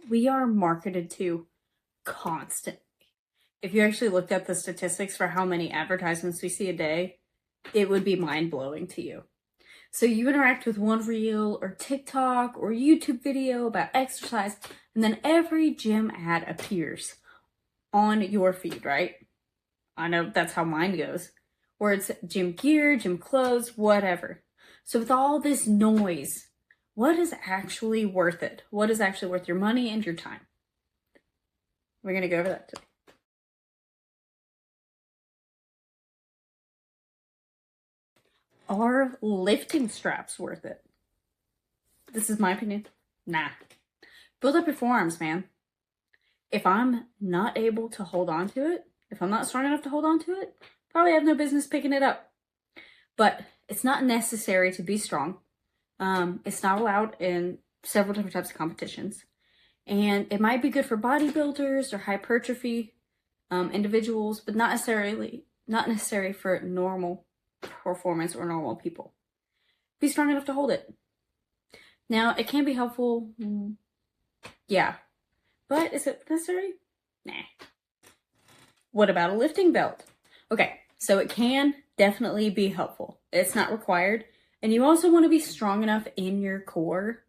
we are marketed to constantly. If you actually looked up the statistics for how many advertisements we see a day, it would be mind-blowing to you. So you interact with one reel or TikTok or YouTube video about exercise, and then every gym ad appears on your feed, right? I know that's how mine goes. Or it's gym gear, gym clothes, whatever. So with all this noise, what is actually worth it? What is actually worth your money and your time? We're going to go over that today. Are lifting straps worth it? This is my opinion. Nah. Build up your forearms, man. If I'm not able to hold on to it, if I'm not strong enough to hold on to it, probably have no business picking it up. But it's not necessary to be strong. It's not allowed in several different types of competitions. And it might be good for bodybuilders or hypertrophy individuals, but not necessary for normal performance or normal people. Be strong enough to hold it. Now, it can be helpful, yeah. But is it necessary? Nah. What about a lifting belt? Okay, so it can definitely be helpful. It's not required. And you also want to be strong enough in your core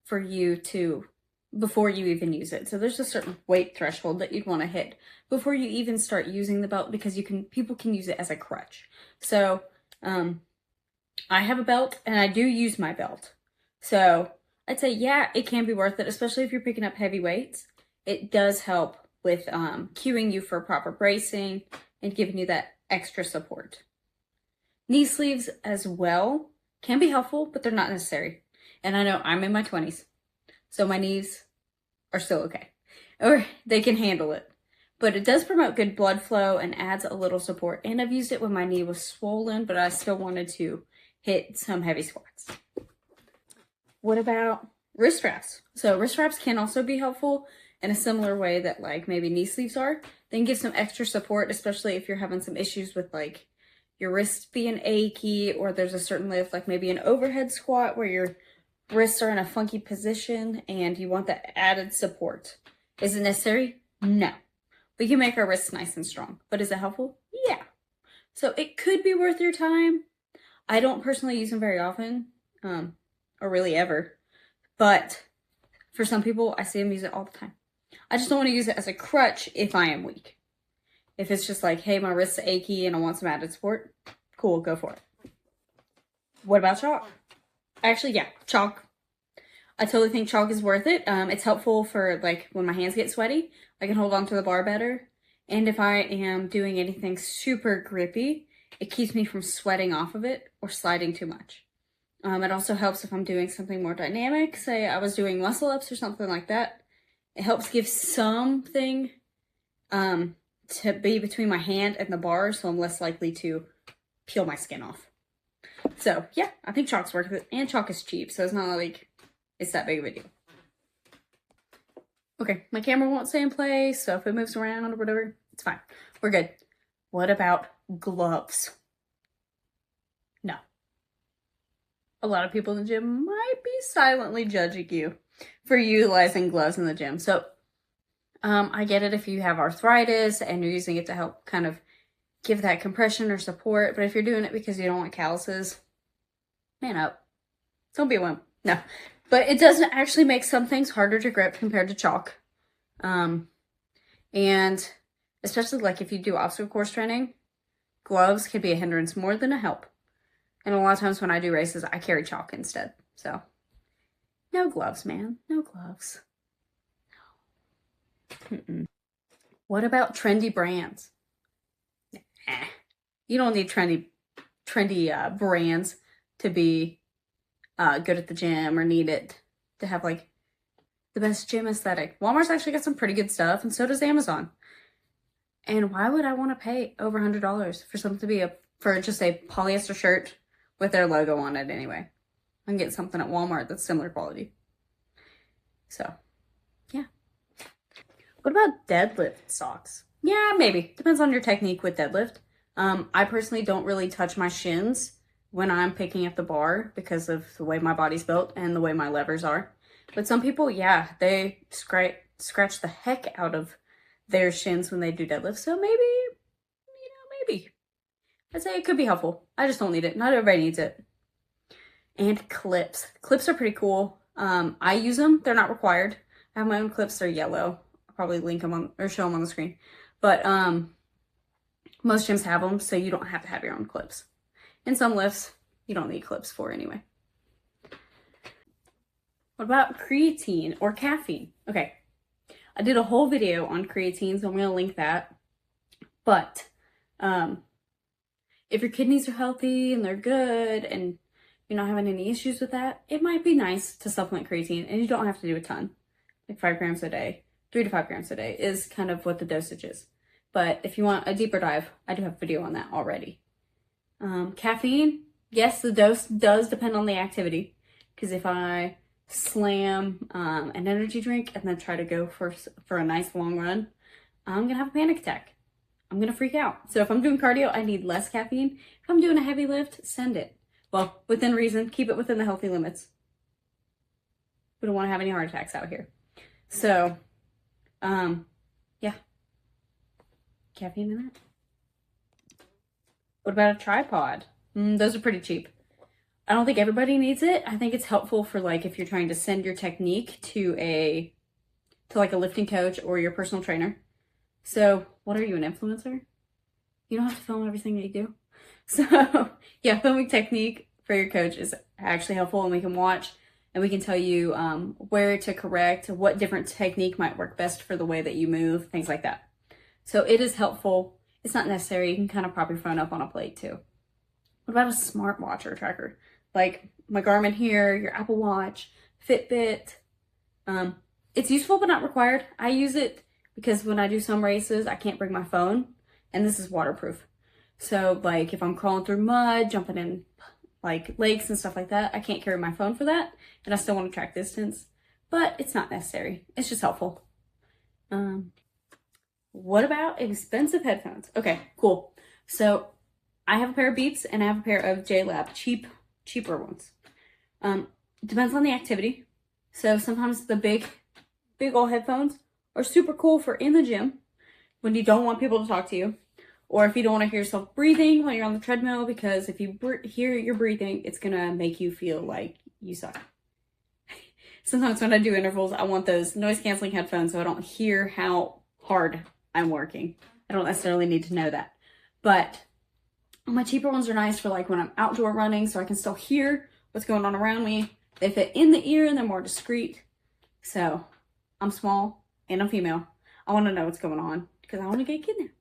for you to, before you even use it. So there's a certain weight threshold that you'd want to hit before you even start using the belt, because people can use it as a crutch. So I have a belt and I do use my belt. So I'd say, yeah, it can be worth it, especially if you're picking up heavy weights. It does help with cueing you for proper bracing and giving you that extra support. Knee sleeves as well can be helpful, but they're not necessary. And I know I'm in my 20s, so my knees are still okay, or they can handle it. But it does promote good blood flow and adds a little support. And I've used it when my knee was swollen, but I still wanted to hit some heavy squats. What about wrist straps? So wrist straps can also be helpful in a similar way that like maybe knee sleeves are. They can give some extra support, especially if you're having some issues with like your wrists being achy, or there's a certain lift, like maybe an overhead squat where your wrists are in a funky position and you want that added support. Is it necessary? No. We can make our wrists nice and strong. But is it helpful? Yeah. So it could be worth your time. I don't personally use them very often, or really ever. But for some people, I see them use it all the time. I just don't want to use it as a crutch if I am weak. If it's just like, hey, my wrist's achy and I want some added support, cool, go for it. What about chalk? Actually, yeah, chalk. I totally think chalk is worth it. It's helpful for like when my hands get sweaty, I can hold on to the bar better. And if I am doing anything super grippy, it keeps me from sweating off of it or sliding too much. It also helps if I'm doing something more dynamic. Say I was doing muscle ups or something like that. It helps give something to be between my hand and the bar, so I'm less likely to peel my skin off. So yeah, I think chalk's worth it. And chalk is cheap, so it's not like it's that big of a deal. Okay, my camera won't stay in place, so if it moves around or whatever, it's fine. We're good. What about gloves? No. A lot of people in the gym might be silently judging you for utilizing gloves in the gym. So I get it if you have arthritis and you're using it to help kind of give that compression or support. But if you're doing it because you don't want calluses, man up. Don't be a wimp. No. But it does actually make some things harder to grip compared to chalk. And especially like if you do obstacle course training, gloves can be a hindrance more than a help. And a lot of times when I do races, I carry chalk instead. So no gloves, man. No gloves. No. What about trendy brands? You don't need trendy brands to be good at the gym or need it to have like the best gym aesthetic. Walmart's actually got some pretty good stuff, and so does Amazon. And why would I want to pay over $100 for something to be for just a polyester shirt with their logo on it anyway? I can get something at Walmart that's similar quality. So, yeah. What about deadlift socks? Yeah, maybe. Depends on your technique with deadlift. I personally don't really touch my shins when I'm picking up the bar because of the way my body's built and the way my levers are. But some people, yeah, they scratch the heck out of their shins when they do deadlifts. So maybe, maybe. I'd say it could be helpful. I just don't need it. Not everybody needs it. And clips. Clips are pretty cool. I use them. They're not required. I have my own clips. They're yellow. I'll probably link them on, or show them on the screen. But most gyms have them, so you don't have to have your own clips. In some lifts, you don't need clips for anyway. What about creatine or caffeine? Okay, I did a whole video on creatine, so I'm going to link that. But if your kidneys are healthy and they're good and you're not having any issues with that, it might be nice to supplement creatine, and you don't have to do a ton. Like 5 grams a day, 3 to 5 grams a day is kind of what the dosage is. But if you want a deeper dive, I do have a video on that already. Caffeine, yes, the dose does depend on the activity. Because if I slam an energy drink and then try to go for a nice long run, I'm going to have a panic attack. I'm going to freak out. So if I'm doing cardio, I need less caffeine. If I'm doing a heavy lift, send it. Well, within reason, keep it within the healthy limits. We don't want to have any heart attacks out here. So, yeah. Caffeine in that. What about a tripod? Those are pretty cheap. I don't think everybody needs it. I think it's helpful for like if you're trying to send your technique to like a lifting coach or your personal trainer. So, what are you, an influencer? You don't have to film everything that you do. So, yeah, filming technique for your coach is actually helpful, and we can watch and we can tell you where to correct, what different technique might work best for the way that you move, things like that. So it is helpful. It's not necessary. You can kind of prop your phone up on a plate too. What about a smartwatch or tracker? Like my Garmin here, your Apple Watch, Fitbit. It's useful but not required. I use it because when I do some races, I can't bring my phone, and this is waterproof. So like if I'm crawling through mud, jumping in like lakes and stuff like that, I can't carry my phone for that, and I still want to track distance, but it's not necessary. It's just helpful. What about expensive headphones? Okay, cool. So I have a pair of Beats and I have a pair of JLab, cheaper ones. Depends on the activity. So sometimes the big old headphones are super cool for in the gym when you don't want people to talk to you, or if you don't want to hear yourself breathing while you're on the treadmill, because if you hear your breathing, it's gonna make you feel like you suck. Sometimes when I do intervals, I want those noise canceling headphones so I don't hear how hard I'm working. I don't necessarily need to know that. But my cheaper ones are nice for like when I'm outdoor running, so I can still hear what's going on around me. They fit in the ear and they're more discreet. So I'm small and I'm female. I want to know what's going on because I want to get kidnapped.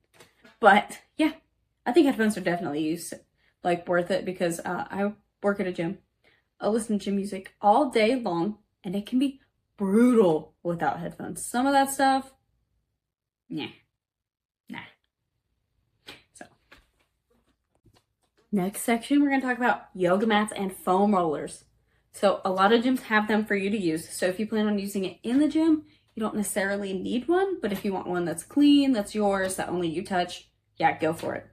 But yeah, I think headphones are definitely worth it because I work at a gym. I listen to gym music all day long, and it can be brutal without headphones. Some of that stuff, nah. So, next section, we're going to talk about yoga mats and foam rollers. So a lot of gyms have them for you to use. So if you plan on using it in the gym, you don't necessarily need one, but if you want one that's clean, that's yours, that only you touch, yeah, go for it.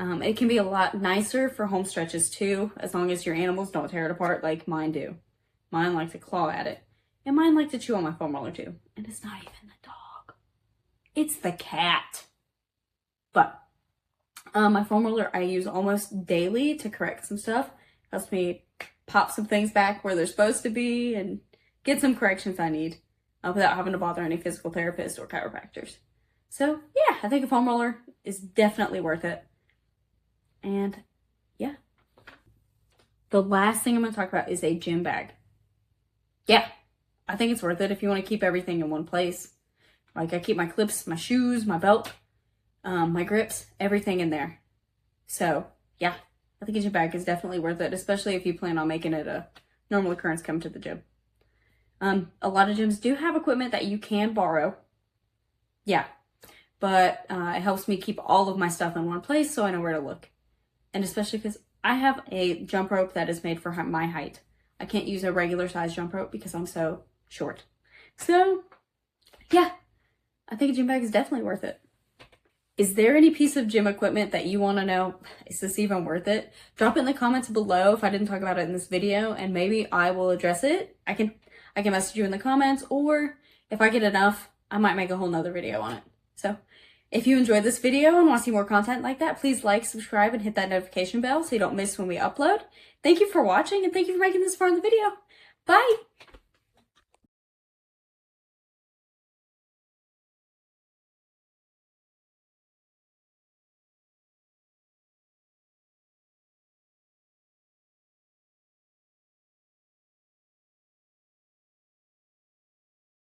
It can be a lot nicer for home stretches too, as long as your animals don't tear it apart like mine do. Mine like to claw at it. And mine like to chew on my foam roller too. And it's not even the dog. It's the cat. But my foam roller I use almost daily to correct some stuff. Helps me pop some things back where they're supposed to be and get some corrections I need without having to bother any physical therapists or chiropractors. So yeah, I think a foam roller is definitely worth it. And yeah. The last thing I'm going to talk about is a gym bag. Yeah, I think it's worth it if you want to keep everything in one place. Like I keep my clips, my shoes, my belt, my grips, everything in there. So yeah, I think a gym bag is definitely worth it, especially if you plan on making it a normal occurrence come to the gym. A lot of gyms do have equipment that you can borrow. Yeah, but it helps me keep all of my stuff in one place so I know where to look. And especially because I have a jump rope that is made for my height. I can't use a regular size jump rope because I'm so short. So yeah, I think a gym bag is definitely worth it. Is there any piece of gym equipment that you want to know, is this even worth it? Drop it in the comments below if I didn't talk about it in this video, and maybe I will address it. I can I can message you in the comments, or if I get enough, I might make a whole nother video on it. So if you enjoyed this video and want to see more content like that, please like, subscribe, and hit that notification bell so you don't miss when we upload. Thank you for watching, and thank you for making this far in the video. Bye!